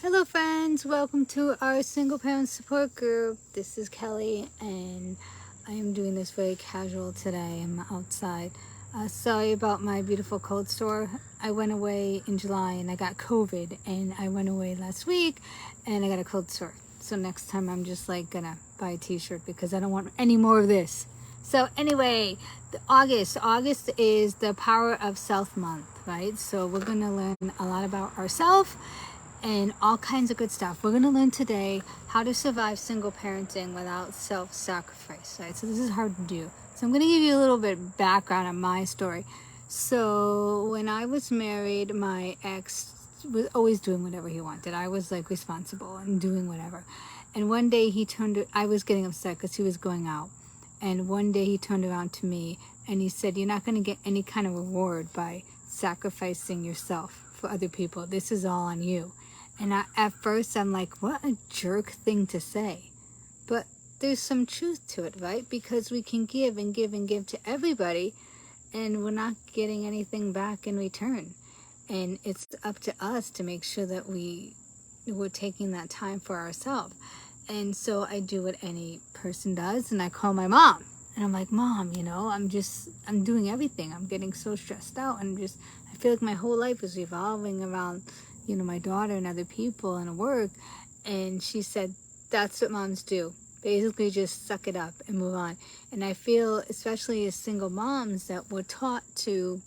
Hello, friends. Welcome to our single parent support group. This is Kelly, and I am doing this very casual today. I'm outside. Sorry about my beautiful cold sore. I went away in July and I got COVID, and I went away last week and I got a cold sore. So next time I'm just like gonna buy a t-shirt because I don't want any more of this. So anyway, August is the Power of Self month, right? So we're gonna learn a lot about ourselves and all kinds of good stuff. We're going to learn today how to survive single parenting without self-sacrifice, right? So this is hard to do. So I'm going to give you a little bit background on my story. So when I was married, my ex was always doing whatever he wanted. I was like responsible and doing whatever. And one day I was getting upset because he was going out. And one day he turned around to me and he said, "You're not going to get any kind of reward by sacrificing yourself for other people. This is all on you." And at first I'm like, what a jerk thing to say. But there's some truth to it, right? Because we can give and give and give to everybody, and we're not getting anything back in return. And it's up to us to make sure that we're taking that time for ourselves. And so I do what any person does, and I call my mom. And I'm like, "Mom, I'm doing everything. I'm getting so stressed out. I feel like my whole life is revolving around, my daughter and other people and work." And she said, "That's what moms do. Basically just suck it up and move on." And I feel, especially as single moms, that we're taught to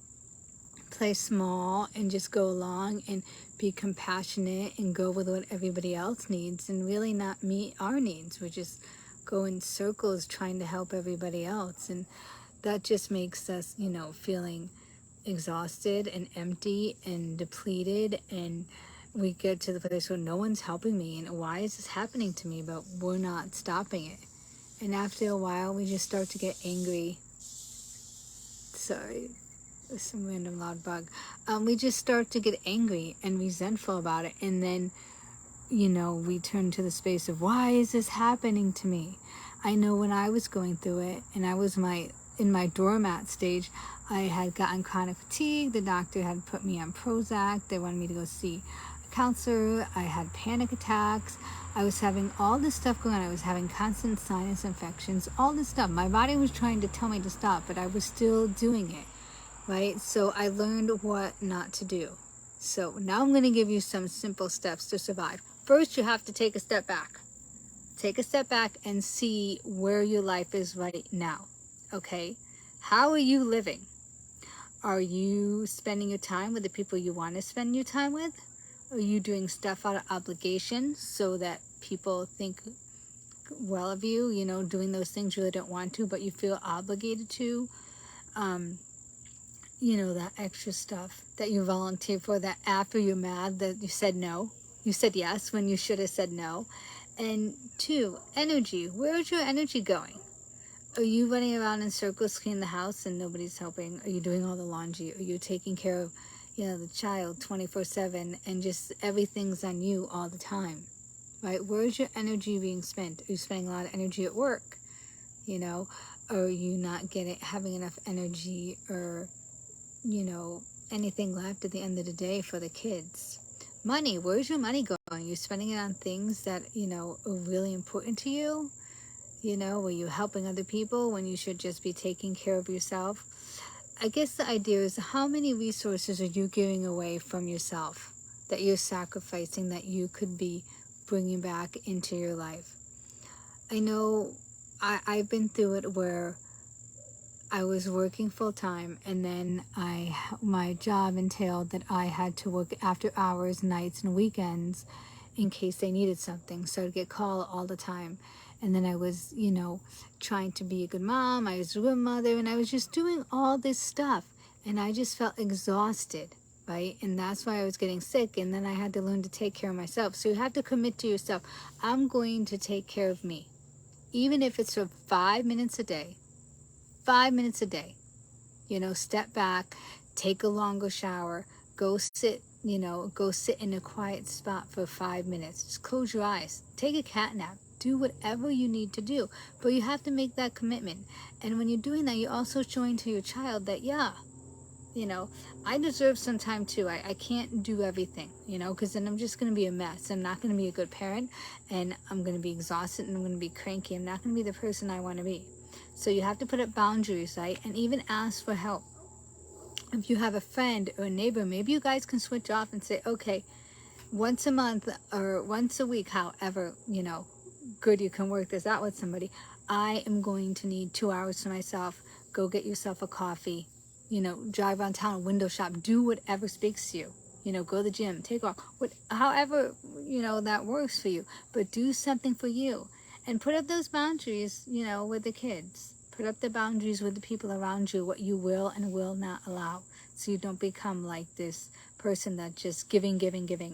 play small and just go along and be compassionate and go with what everybody else needs and really not meet our needs. We just go in circles trying to help everybody else. And that just makes us, feeling exhausted and empty and depleted, and we get to the place where no one's helping me and why is this happening to me, but we're not stopping it. And after a while we just start to get angry. Sorry, there's some random loud bug. We just start to get angry and resentful about it, and then we turn to the space of, why is this happening to me? I know when I was going through it and I was in my doormat stage, I had gotten chronic fatigue. The doctor had put me on Prozac. They wanted me to go see a counselor. I had panic attacks. I was having all this stuff going on. I was having constant sinus infections, all this stuff. My body was trying to tell me to stop, but I was still doing it, right? So I learned what not to do. So now I'm going to give you some simple steps to survive. First, you have to take a step back. Take a step back and see where your life is right now. Okay? How are you living? Are you spending your time with the people you want to spend your time with? Are you doing stuff out of obligation so that people think well of you, doing those things you really don't want to, but you feel obligated to? That extra stuff that you volunteered for, that after you're mad that you said no. You said yes when you should have said no. And 2, energy. Where's your energy going? Are you running around in circles cleaning the house and nobody's helping? Are you doing all the laundry? Are you taking care of, the child 24/7 and just everything's on you all the time? Right? Where's your energy being spent? Are you spending a lot of energy at work? Are you not having enough energy or anything left at the end of the day for the kids? Money, where's your money going? You're spending it on things that, are really important to you? Were you helping other people when you should just be taking care of yourself? I guess the idea is, how many resources are you giving away from yourself that you're sacrificing that you could be bringing back into your life? I know I've been through it where I was working full time, and then my job entailed that I had to work after hours, nights, and weekends in case they needed something. So I'd get called all the time. And then I was, trying to be a good mom. I was a good mother, and I was just doing all this stuff. And I just felt exhausted, right? And that's why I was getting sick. And then I had to learn to take care of myself. So you have to commit to yourself. I'm going to take care of me, even if it's for 5 minutes a day. 5 minutes a day. Step back, take a longer shower, go sit in a quiet spot for 5 minutes. Just close your eyes, take a cat nap, do whatever you need to do. But you have to make that commitment. And when you're doing that, you're also showing to your child that, yeah, you know, I deserve some time too. I can't do everything, you know, because then I'm just going to be a mess. I'm not going to be a good parent, and I'm going to be exhausted, and I'm going to be cranky. I'm not going to be the person I want to be. So you have to put up boundaries, right? And even ask for help. If you have a friend or a neighbor, maybe you guys can switch off and say, okay, once a month or once a week, however, you know, good you can work this out with somebody, I am going to need 2 hours to myself. Go get yourself a coffee, you know, drive around town, window shop, do whatever speaks to you. You know, go to the gym, take a walk, however, you know, that works for you. But do something for you. And put up those boundaries, you know, with the kids. Put up the boundaries with the people around you, what you will and will not allow. So you don't become like this person that just giving,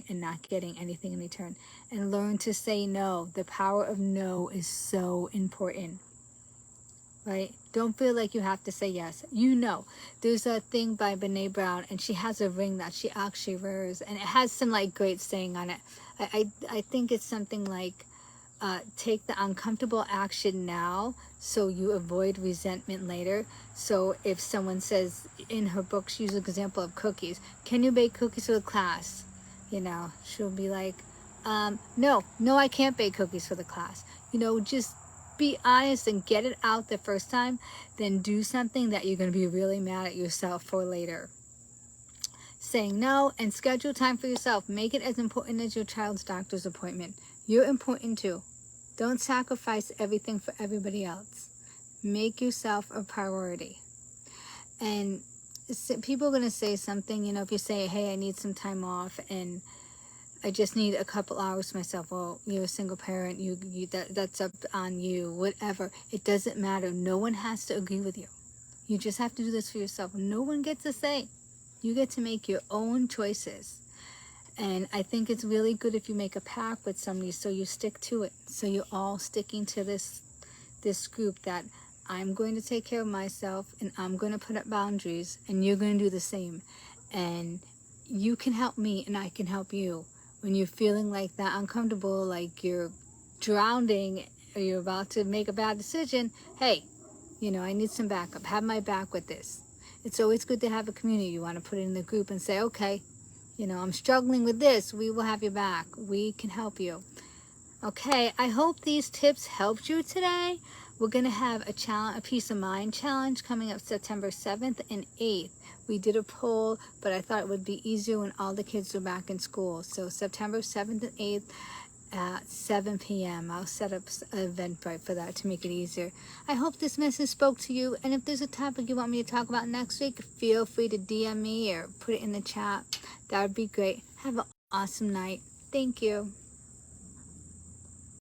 and not getting anything in return. And learn to say no. The power of no is so important. Right? Don't feel like you have to say yes. You know, there's a thing by Brene Brown, and she has a ring that she actually wears, and it has some like great saying on it. I think it's something like, take the uncomfortable action now so you avoid resentment later. So if someone says, in her book, she uses an example of cookies. Can you bake cookies for the class? You know, she'll be like, no, I can't bake cookies for the class. You know, just be honest and get it out the first time, then do something that you're going to be really mad at yourself for later. Saying no, and schedule time for yourself. Make it as important as your child's doctor's appointment. You're important too. Don't sacrifice everything for everybody else. Make yourself a priority. And people are going to say something, you know, if you say, hey, I need some time off and I just need a couple hours to myself. Well, you're a single parent. That's up on you. Whatever. It doesn't matter. No one has to agree with you. You just have to do this for yourself. No one gets a say. You get to make your own choices. And I think it's really good if you make a pact with somebody so you stick to it. So you're all sticking to this group that I'm going to take care of myself and I'm going to put up boundaries and you're going to do the same. And you can help me and I can help you. When you're feeling like that uncomfortable, like you're drowning or you're about to make a bad decision, hey, you know, I need some backup. Have my back with this. It's always good to have a community. You want to put it in the group and say, okay, you know, I'm struggling with this. We will have your back. We can help you. Okay, I hope these tips helped you today. We're going to have a peace of mind challenge coming up September 7th and 8th. We did a poll, but I thought it would be easier when all the kids are back in school. So September 7th and 8th at 7 p.m. I'll set up an Eventbrite for that to make it easier. I hope this message spoke to you. And if there's a topic you want me to talk about next week, feel free to DM me or put it in the chat. That would be great. Have an awesome night. Thank you.